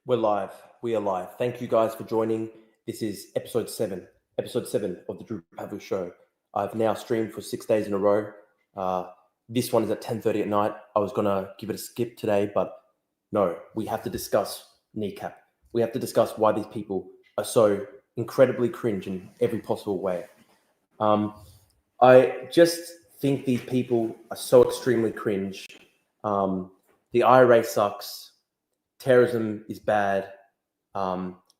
We're live. We are live. Thank you guys for joining. This is episode 7 of the Drew Pavu Show. I've now streamed for 6 days in a row. This one is at 10:30 at night. I was going to give it a skip today, but no, we have to discuss Kneecap. We have to discuss why these people are so incredibly cringe in every possible way. I just think these people are so extremely cringe. The IRA sucks. Terrorism is bad.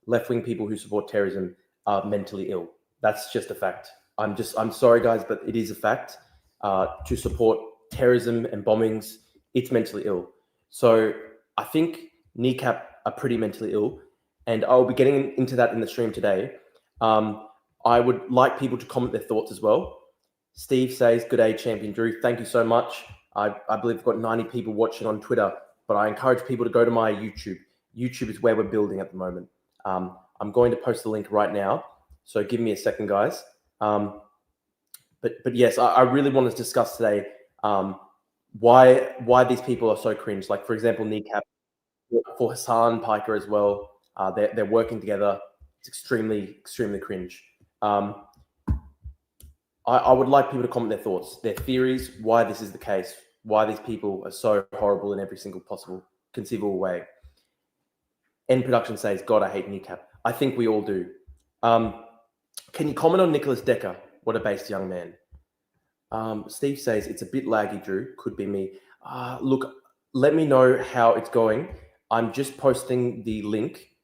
Left-wing people who support terrorism are mentally ill. That's just a fact. I'm sorry, guys, but it is a fact. To support terrorism and bombings, it's mentally ill. So I think Kneecap are pretty mentally ill, and I'll be getting into that in the stream today. I would like people to comment their thoughts as well. Steve says, "Good day, Champion Drew." Thank you so much. I believe I've got 90 people watching on Twitter, but I encourage people to go to my YouTube. YouTube is where we're building at the moment. I'm going to post the link right now, so give me a second, guys. But yes, I really want to discuss today why these people are so cringe. Like, for example, Kneecap, for Hassan Piker as well. They're working together. It's extremely cringe. I would like people to comment their thoughts, their theories, why this is the case, why these people are so horrible in every single possible conceivable way. End Production says, "God, I hate Kneecap." I think we all do. Can you comment on Nicholas Decker? What a based young man. Steve says, "It's a bit laggy, Drew. Could be me." Look, let me know how it's going. I'm just posting the link.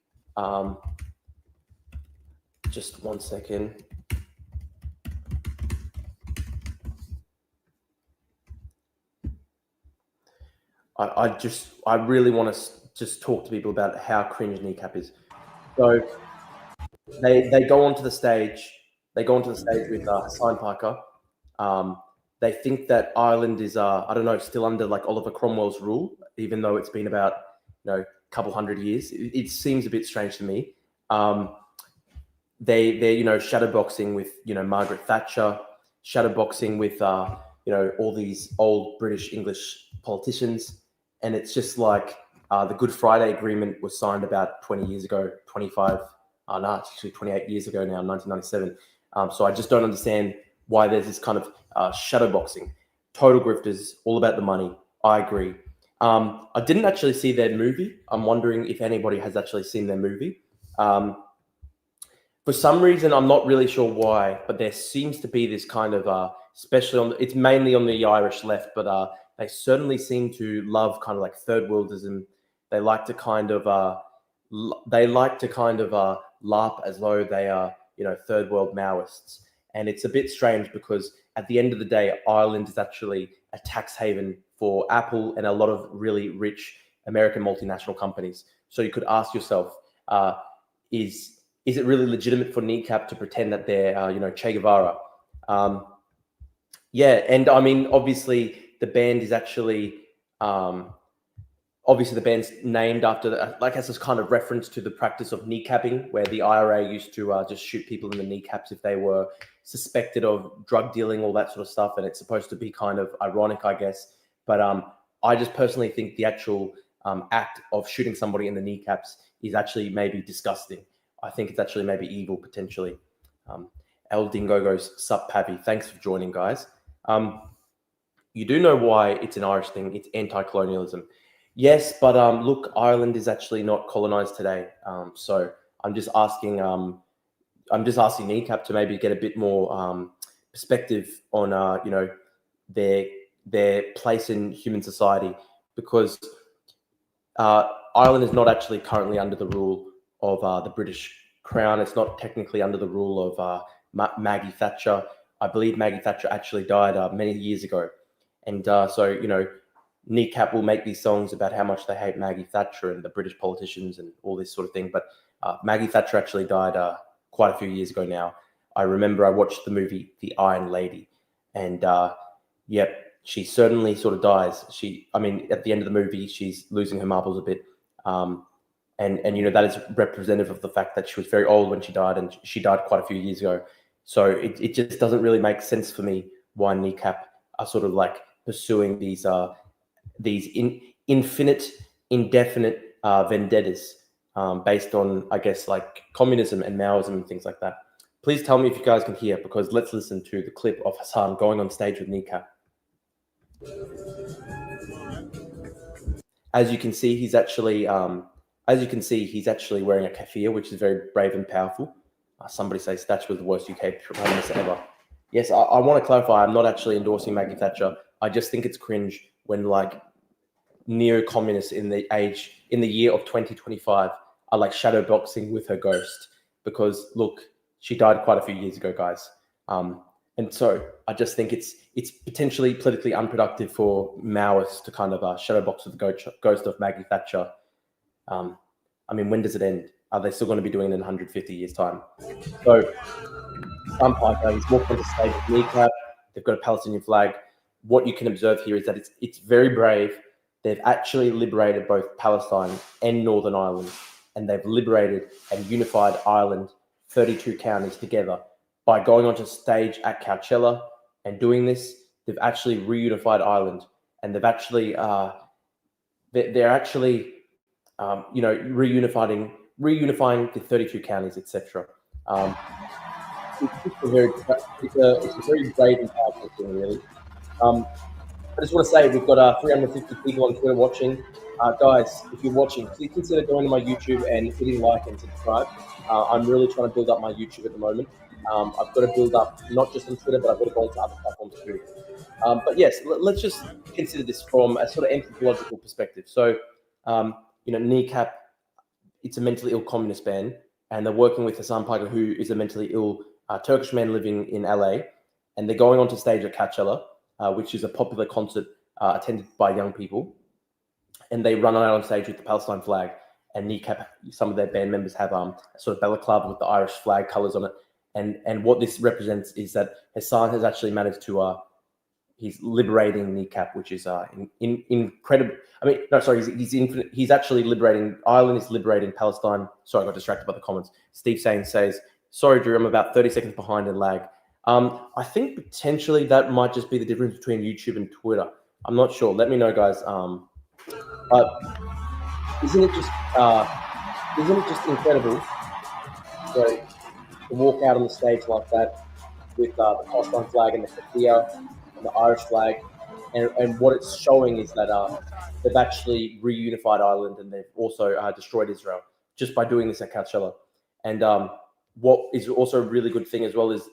Just 1 second. I really want to just talk to people about how cringe Kneecap is. So they go onto the stage. They go onto the stage with Hassan Piker. They think that Ireland is I don't know, still under like Oliver Cromwell's rule, even though it's been about a couple hundred years. It seems a bit strange to me. They're shadowboxing with Margaret Thatcher, shadowboxing with all these old British English politicians. And it's just like the Good Friday Agreement was signed about 20 years ago, 25, no, it's actually 28 years ago now, 1997. So I just don't understand why there's this kind of shadowboxing. Total grifters, all about the money. I agree. I didn't actually see their movie. I'm wondering if anybody has actually seen their movie. For some reason, I'm not really sure why, but there seems to be this kind of, especially it's mainly on the Irish left, but they certainly seem to love kind of like third worldism. They like to kind of LARP as though they are third world Maoists, and it's a bit strange because at the end of the day, Ireland is actually a tax haven for Apple and a lot of really rich American multinational companies. So you could ask yourself, is it really legitimate for Kneecap to pretend that they're Che Guevara? Yeah, and I mean, obviously the band is actually obviously the band's named after has this kind of reference to the practice of kneecapping, where the IRA used to just shoot people in the kneecaps if they were suspected of drug dealing, all that sort of stuff. And it's supposed to be kind of ironic, I guess. But I just personally think the actual act of shooting somebody in the kneecaps is actually maybe disgusting. I think it's actually maybe evil, potentially. El Dingo goes, "Sup, Pappy." Thanks for joining, guys. You do know why it's an Irish thing. It's anti-colonialism. Yes, but look, Ireland is actually not colonized today. So I'm just asking Kneecap to maybe get a bit more perspective on their place in human society, because Ireland is not actually currently under the rule of the British Crown. It's not technically under the rule of Maggie Thatcher. I believe Maggie Thatcher actually died many years ago. And so, Kneecap will make these songs about how much they hate Maggie Thatcher and the British politicians and all this sort of thing. But Maggie Thatcher actually died quite a few years ago now. I remember I watched the movie The Iron Lady. And, she certainly sort of dies. At the end of the movie, she's losing her marbles a bit. And that is representative of the fact that she was very old when she died, and she died quite a few years ago. So it just doesn't really make sense for me why Kneecap are sort of like pursuing these infinite, indefinite vendettas based on, I guess, like communism and Maoism and things like that. Please tell me if you guys can hear, because let's listen to the clip of Hassan going on stage with Kneecap. As you can see, he's actually wearing a keffiyeh, which is very brave and powerful. Somebody says Thatcher was the worst UK Prime Minister ever. Yes, I want to clarify, I'm not actually endorsing Maggie Thatcher. I just think it's cringe when like neo-communists in the year of 2025 are like shadow boxing with her ghost, because look, she died quite a few years ago, guys. And so I just think it's potentially politically unproductive for Maoists to kind of shadow box with the ghost of Maggie Thatcher. I mean, when does it end? Are they still going to be doing it in 150 years' time? So some he's walked onto stage with Kneecap. They've got a Palestinian flag. What you can observe here is that it's very brave. They've actually liberated both Palestine and Northern Ireland, and they've liberated and unified Ireland, 32 counties together. By going onto stage at Coachella and doing this, they've actually reunified Ireland, and they've actually they're actually reunifying the 32 counties, etc. It's a very brave and powerful thing, really. I just want to say we've got 350 people on Twitter watching. Guys, if you're watching, please consider going to my YouTube and hitting like and subscribe. I'm really trying to build up my YouTube at the moment. I've got to build up not just on Twitter, but I've got to go into other platforms too. But yes, let's just consider this from a sort of anthropological perspective. So, Kneecap, it's a mentally ill communist band, and they're working with Hassan Piker, who is a mentally ill Turkish man living in LA, and they're going onto stage at Coachella, which is a popular concert attended by young people, and they run out on stage with the Palestine flag. And Kneecap, some of their band members have a sort of balaclava with the Irish flag colors on it. And what this represents is that Hassan has actually managed to, he's liberating Kneecap, which is incredible. I mean, no, sorry, he's actually liberating, Ireland is liberating Palestine. Sorry, I got distracted by the comments. Steve says, sorry, Drew, I'm about 30 seconds behind in lag. I think potentially that might just be the difference between YouTube and Twitter. I'm not sure. Let me know, guys. But isn't it just incredible to walk out on the stage like that with the Palestine flag and the keffiyeh and the Irish flag, and what it's showing is that they've actually reunified Ireland, and they've also destroyed Israel just by doing this at Coachella. And what is also a really good thing as well is,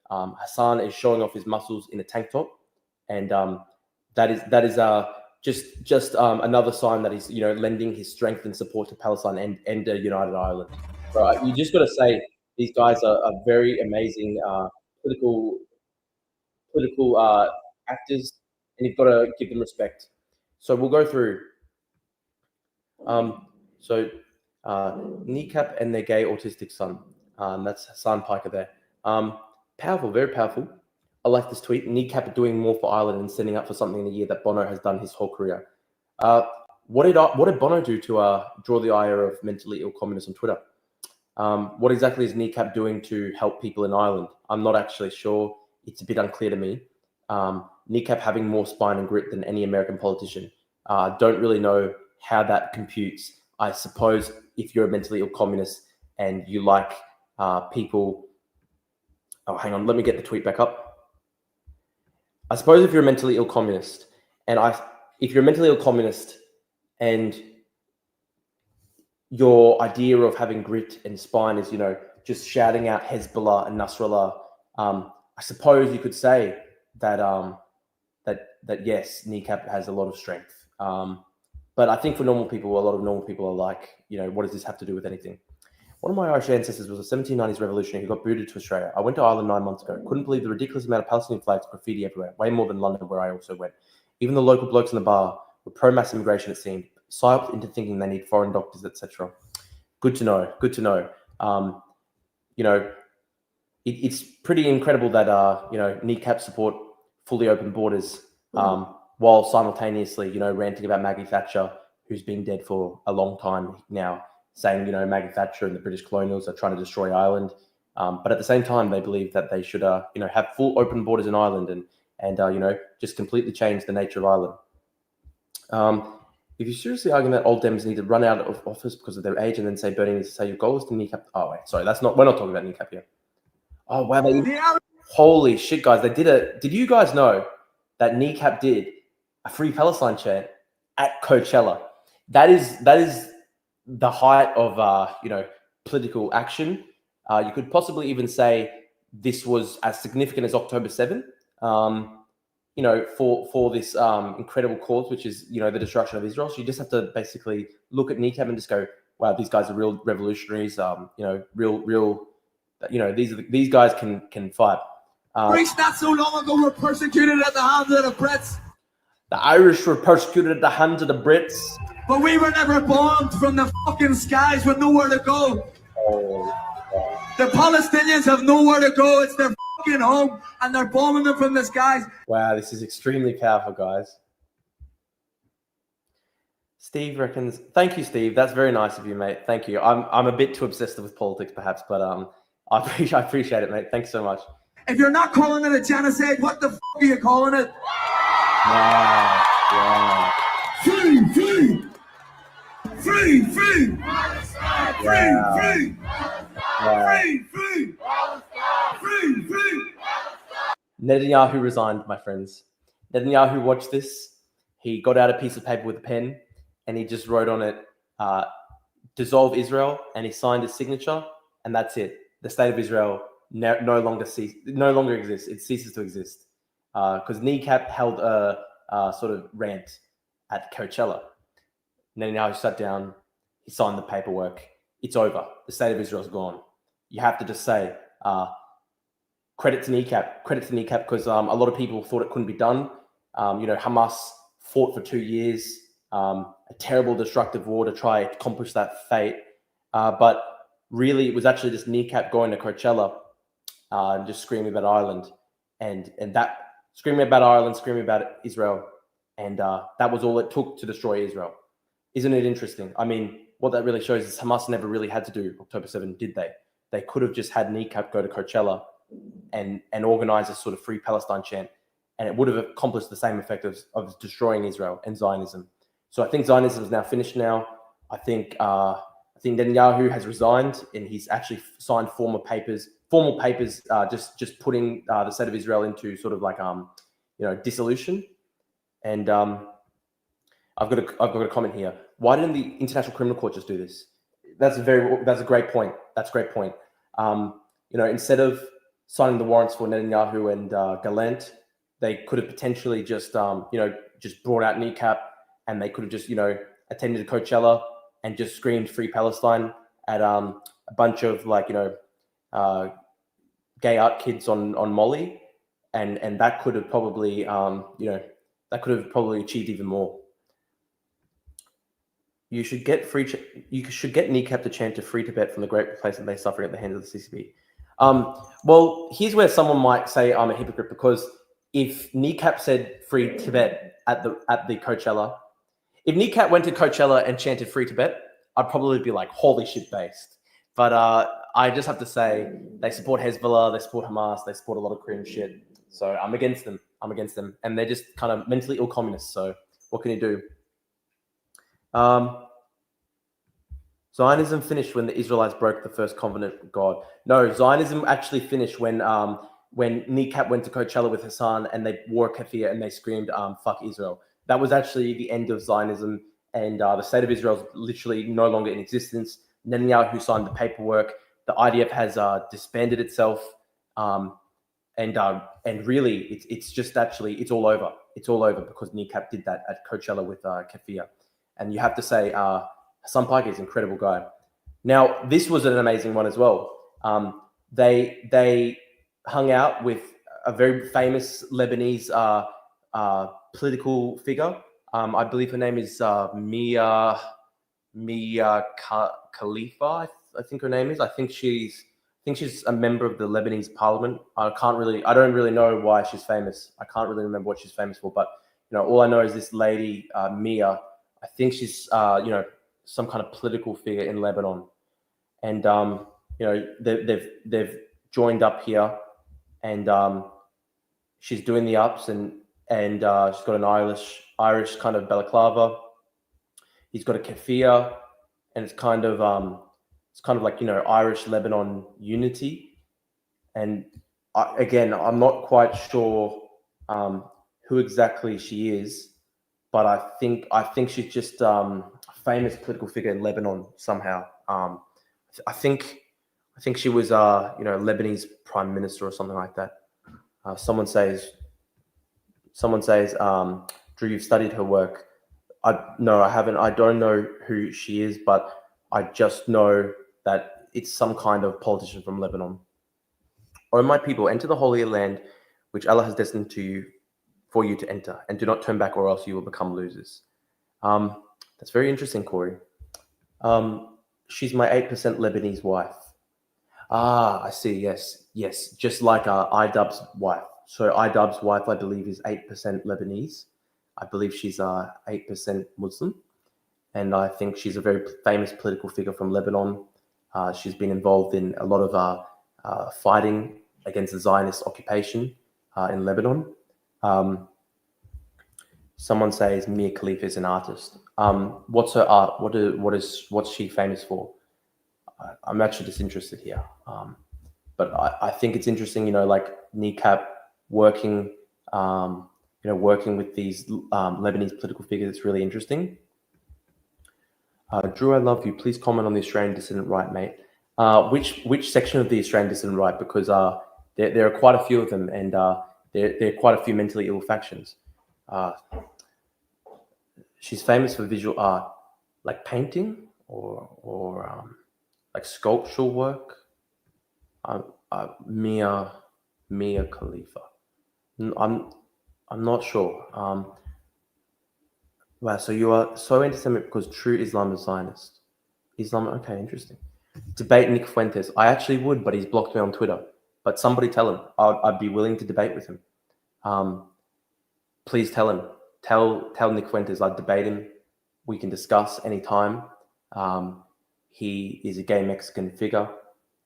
Hassan is showing off his muscles in a tank top, and that is just another sign that he's lending his strength and support to Palestine and a united Ireland. Right, you just got to say these guys are very amazing political actors, and you've got to give them respect. So we'll go through. Kneecap and their gay autistic son. That's Hassan Piker there. Powerful, very powerful. I like this tweet. Kneecap doing more for Ireland and setting up for something in the year that Bono has done his whole career. What did Bono do to draw the ire of mentally ill communists on Twitter? What exactly is Kneecap doing to help people in Ireland? I'm not actually sure. It's a bit unclear to me. Kneecap having more spine and grit than any American politician. Don't really know how that computes. I suppose if you're a mentally ill communist and you like people... Oh, hang on. Let me get the tweet back up. I suppose if you're a mentally ill communist, and your idea of having grit and spine is, just shouting out Hezbollah and Nasrallah, I suppose you could say that that yes, Kneecap has a lot of strength. But I think for normal people, a lot of normal people are like, what does this have to do with anything? One of my Irish ancestors was a 1790s revolutionary who got booted to Australia. I went to Ireland 9 months ago. Couldn't believe the ridiculous amount of Palestinian flags, graffiti everywhere, way more than London, where I also went. Even the local blokes in the bar were pro-mass immigration, it seemed, psyched into thinking they need foreign doctors, etc. Good to know. Good to know. It's pretty incredible that Kneecap support fully open borders, while simultaneously ranting about Maggie Thatcher, who's been dead for a long time now, saying Maggie Thatcher and the British colonials are trying to destroy Ireland, but at the same time they believe that they should have full open borders in Ireland and just completely change the nature of Ireland. if you seriously argue that old Dems need to run out of office because of their age and then say Bernie needs to say your goal is to kneecap. Oh, wait, sorry, we're not talking about kneecap here. Oh, wow. Holy shit, guys. Did you guys know that Kneecap did a Free Palestine chant at Coachella? That is the height of, political action. You could possibly even say this was as significant as October 7th, for this incredible cause, which is, the destruction of Israel. So you just have to basically look at Kneecap and just go, wow, these guys are real revolutionaries, these guys can fight. Greece not so long ago were persecuted at the hands of the Brits. The Irish were persecuted at the hands of the Brits. But we were never bombed from the fucking skies with nowhere to go. The Palestinians have nowhere to go. It's their fucking home, and they're bombing them from the skies. Wow, this is extremely powerful, guys. Steve reckons, thank you, Steve. That's very nice of you, mate. Thank you. I'm a bit too obsessed with politics, perhaps, but I appreciate it, mate. Thanks so much. If you're not calling it a genocide, what the fuck are you calling it? Wow. Free, free! Free, free! Wow. Free, free! Wow. Free, free! Free, free! Netanyahu resigned, my friends. Netanyahu watched this. He got out a piece of paper with a pen and he just wrote on it, dissolve Israel, and he signed his signature, and that's it. The state of Israel no longer exists. It ceases to exist. Because Kneecap held a sort of rant at Coachella. Netanyahu sat down, he signed the paperwork. It's over. The state of Israel's gone. You have to just say, credit to Kneecap, because a lot of people thought it couldn't be done. Hamas fought for 2 years, a terrible destructive war to try to accomplish that fate. But really, it was actually just Kneecap going to Coachella and just screaming about Ireland, and that screaming about Ireland, screaming about Israel, and that was all it took to destroy Israel. Isn't it interesting? I mean, what that really shows is Hamas never really had to do October 7th, did they? They could have just had Kneecap go to Coachella and organize a sort of Free Palestine chant, and it would have accomplished the same effect of destroying Israel and Zionism. So I think Zionism is now finished now. I think Netanyahu has resigned, and he's actually signed formal papers, just putting the state of Israel into sort of like dissolution. And I've got a comment here. Why didn't the International Criminal Court just do this? That's a great point. That's a great point. Instead of signing the warrants for Netanyahu and Gallant, they could have potentially just brought out Kneecap, and they could have just attended Coachella and just screamed Free Palestine at a bunch of gay art kids on Molly, and that could have probably achieved even more. You should get Kneecap to chant to free Tibet from the great place that they suffer at the hands of the CCP. Well, here's where someone might say I'm a hypocrite, because if Kneecap said free Tibet at the Coachella, if Kneecap went to Coachella and chanted free Tibet, I'd probably be like, holy shit, based. But I just have to say, they support Hezbollah, they support Hamas, they support a lot of cringe shit. So I'm against them. And they're just kind of mentally ill communists. So what can you do? Zionism finished when the Israelites broke the first covenant with God. No, Zionism actually finished when Kneecap went to Coachella with Hassan and they wore keffiyeh and they screamed, fuck Israel. That was actually the end of Zionism, and the state of Israel is literally no longer in existence. Netanyahu signed the paperwork. The IDF has disbanded itself, and really, it's all over. It's all over because Kneecap did that at Coachella with keffiyeh. And you have to say, Hassan Paiki is an incredible guy. Now, this was an amazing one as well. They hung out with a very famous Lebanese political figure. I believe her name is Mia Khalifa. I think her name is. I think she's a member of the Lebanese parliament. I don't really know why she's famous. I can't really remember what she's famous for. But all I know is this lady Mia. I think she's some kind of political figure in Lebanon, and they've joined up here, and she's doing the ups, and she's got an Irish kind of balaclava, He's got a keffiyeh, and it's kind of like, you know, Irish Lebanon unity. And I'm not quite sure who exactly she is, but I think she's just a famous political figure in Lebanon somehow. I think she was you know, Lebanese prime minister or something like that. Someone says, Drew, you've studied her work. No, I haven't. I don't know who she is, but I just know that it's some kind of politician from Lebanon. O my people, enter the Holy Land, which Allah has destined for you to enter, and do not turn back, or else you will become losers. That's very interesting, Corey. She's my 8% Lebanese wife. I see. Yes. Just like iDubbbz's wife. So iDubbbz's wife, I believe, is 8% Lebanese. I believe she's 8% Muslim, and I think she's a very famous political figure from Lebanon. She's been involved in a lot of fighting against the Zionist occupation in Lebanon. Someone says Mia Khalifa is an artist. What's her art? What's she famous for? I'm actually just interested here. But I think it's interesting, you know, like Kneecap working with these Lebanese political figures. It's really interesting. Drew, I love you. Please comment on the Australian dissident right, mate. Which section of the Australian dissident right? Because there are quite a few of them, and there are quite a few mentally ill factions. She's famous for visual art, like painting or like sculptural work. Mia Khalifa. I'm not sure. Wow, so you are so anti-Semitic because true Islam is Zionist. Islam, okay, interesting. Debate Nick Fuentes. I actually would, but he's blocked me on Twitter. But somebody tell him. I'd be willing to debate with him. Please tell him. Tell Nick Fuentes I'd debate him. We can discuss anytime. He is a gay Mexican figure.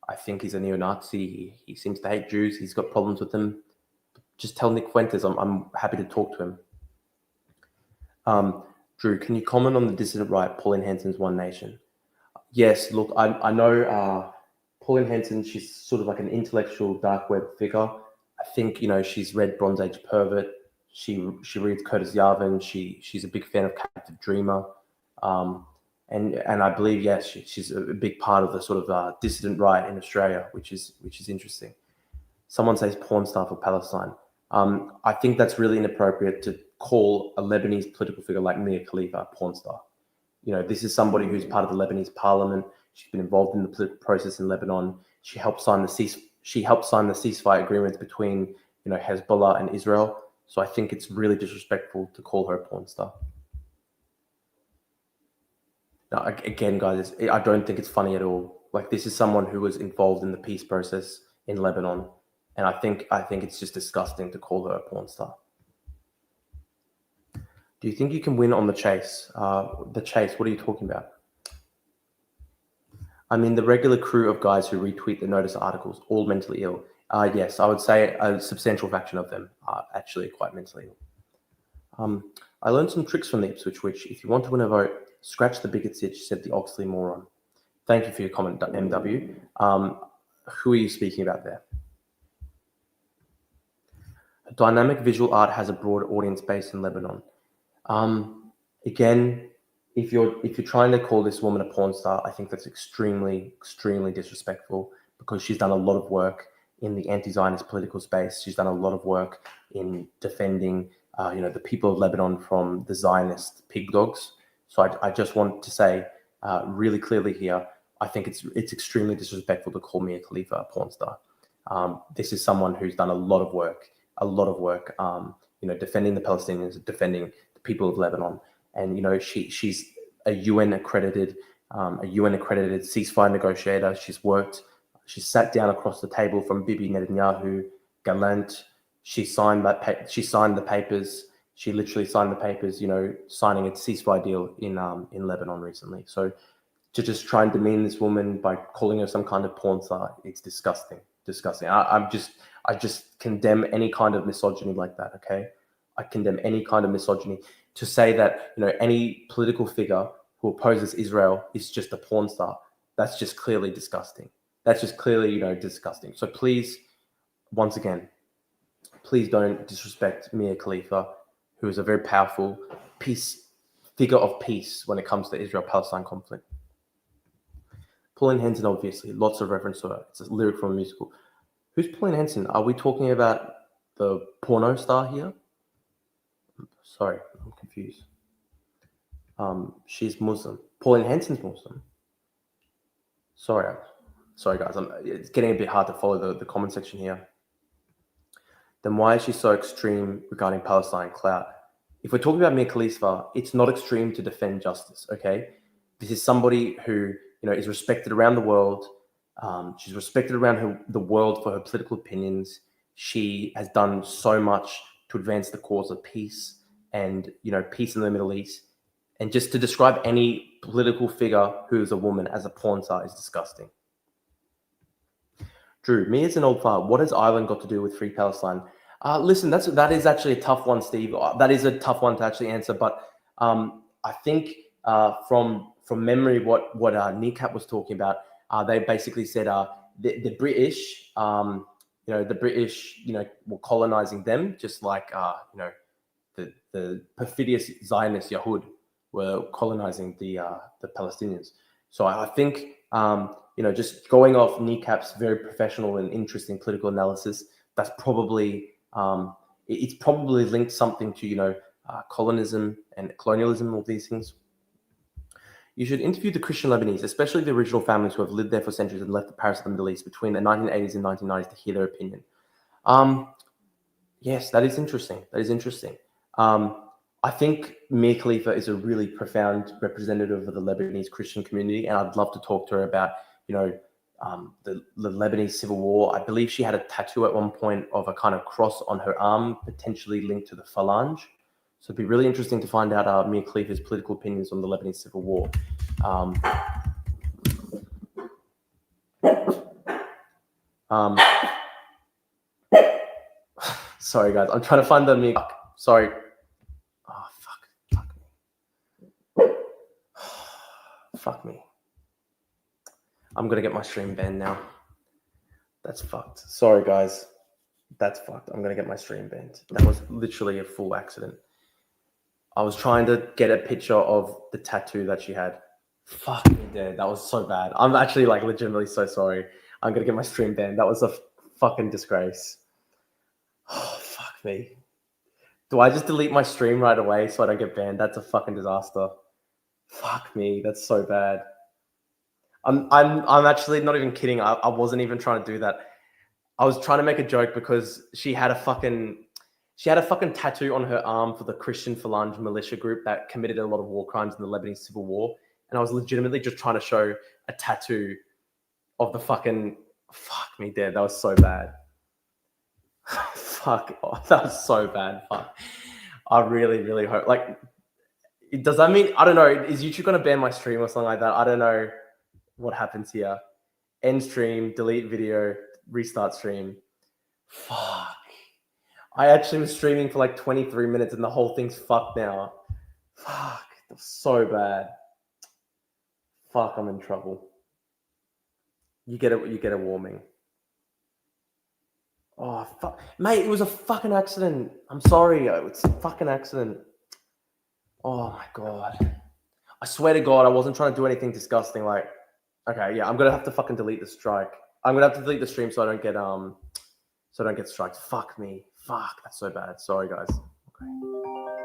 I think he's a neo-Nazi. He seems to hate Jews. He's got problems with them. Just tell Nick Fuentes I'm happy to talk to him. Drew, can you comment on the dissident right, Pauline Hanson's One Nation? Yes, look, I know Pauline Hanson, she's sort of like an intellectual dark web figure. I think, you know, she's read Bronze Age Pervert. She reads Curtis Yarvin. She's a big fan of Captive Dreamer. And I believe, yes, she's a big part of the sort of dissident right in Australia, which is interesting. Someone says porn star for Palestine. I think that's really inappropriate to call a Lebanese political figure like Mia Khalifa a porn star. You know, this is somebody who's part of the Lebanese parliament. She's been involved in the political process in Lebanon. She helped sign the ceasefire agreements between, you know, Hezbollah and Israel. So I think it's really disrespectful to call her a porn star. Now, again, guys, I don't think it's funny at all. Like, this is someone who was involved in the peace process in Lebanon, and I think it's just disgusting to call her a porn star. Do you think you can win on the chase? The chase, what are you talking about? I mean, the regular crew of guys who retweet the Notice articles, all mentally ill. Yes, I would say a substantial fraction of them are actually quite mentally ill. I learned some tricks from the Ipswich Witch. If you want to win a vote, scratch the bigot's itch, said the Oxley moron. Thank you for your comment, MW. Who are you speaking about there? Dynamic visual art has a broad audience base in Lebanon. Again, if you're trying to call this woman a porn star, I think that's extremely disrespectful, because she's done a lot of work in the anti-Zionist political space. She's done a lot of work in defending, the people of Lebanon from the Zionist pig dogs. So I just want to say really clearly here, I think it's extremely disrespectful to call Mia Khalifa a porn star. This is someone who's done a lot of work, defending the Palestinians, defending the people of Lebanon. And, you know, she's a UN accredited ceasefire negotiator. She's sat down across the table from Bibi Netanyahu, Gallant. She signed the papers. She literally signed the papers, signing a ceasefire deal in Lebanon recently. So to just try and demean this woman by calling her some kind of porn star, it's disgusting. I just condemn any kind of misogyny like that. Okay, I condemn any kind of misogyny. To say that any political figure who opposes Israel is just a porn star. That's just clearly disgusting. That's just clearly, disgusting. So please, once again, please don't disrespect Mia Khalifa, who is a very powerful figure of peace when it comes to Israel-Palestine conflict. Pauline Hanson, obviously, lots of reference to her. It's a lyric from a musical. Who's Pauline Hanson? Are we talking about the porno star here? Sorry, I'm confused. She's Muslim. Pauline Hanson's Muslim. Sorry guys. It's getting a bit hard to follow the comment section here. Then why is she so extreme regarding Palestine clout? If we're talking about Mia Khalifa, it's not extreme to defend justice, okay? This is somebody who, is respected around the world. She's respected around the world for her political opinions. She has done so much to advance the cause of peace and, peace in the Middle East. And just to describe any political figure who is a woman as a porn star is disgusting. Drew, Mia's an old fart. What has Ireland got to do with Free Palestine? Listen, that is actually a tough one, Steve. That is a tough one to actually answer. But I think from memory, what Kneecap was talking about, they basically said the British, were colonizing them, just like the perfidious Zionist Yahud were colonizing the Palestinians. So I think just going off Kneecap's very professional and interesting political analysis, that's probably it's probably linked something to colonialism and colonialism, all these things. You should interview the Christian Lebanese, especially the original families who have lived there for centuries and left the Paris of the Middle East between the 1980s and 1990s to hear their opinion. Yes, that is interesting. I think Mia Khalifa is a really profound representative of the Lebanese Christian community, and I'd love to talk to her about, the Lebanese civil war. I believe she had a tattoo at one point of a kind of cross on her arm, potentially linked to the Phalange. So it'd be really interesting to find out Mia Khalifa's political opinions on the Lebanese civil war. Sorry, guys. I'm trying to find the Mia. Sorry. Oh, fuck me. Fuck me. I'm going to get my stream banned now. That's fucked. Sorry, guys. That's fucked. I'm going to get my stream banned. That was literally a full accident. I was trying to get a picture of the tattoo that she had. Fuck me, dude. That was so bad. I'm actually legitimately so sorry. I'm going to get my stream banned. That was a fucking disgrace. Oh, fuck me. Do I just delete my stream right away so I don't get banned? That's a fucking disaster. Fuck me. That's so bad. I'm actually not even kidding. I wasn't even trying to do that. I was trying to make a joke because she had a fucking tattoo on her arm for the Christian Phalange militia group that committed a lot of war crimes in the Lebanese civil war. And I was legitimately just trying to show a tattoo of the fucking, fuck me, dead. That was so bad. Fuck. Oh, that was so bad. Fuck. I really, really hope. Does that mean, I don't know, is YouTube going to ban my stream or something like that? I don't know what happens here. End stream, delete video, restart stream. Fuck. I actually was streaming for 23 minutes and the whole thing's fucked now. Fuck. That was so bad. Fuck, I'm in trouble. You get a warning. Oh, fuck. Mate, it was a fucking accident. I'm sorry. It's a fucking accident. Oh, my God. I swear to God, I wasn't trying to do anything disgusting. Okay, yeah, I'm going to have to fucking delete the strike. I'm going to have to delete the stream so I don't get striked. Fuck me. Fuck, that's so bad. Sorry, guys. Okay.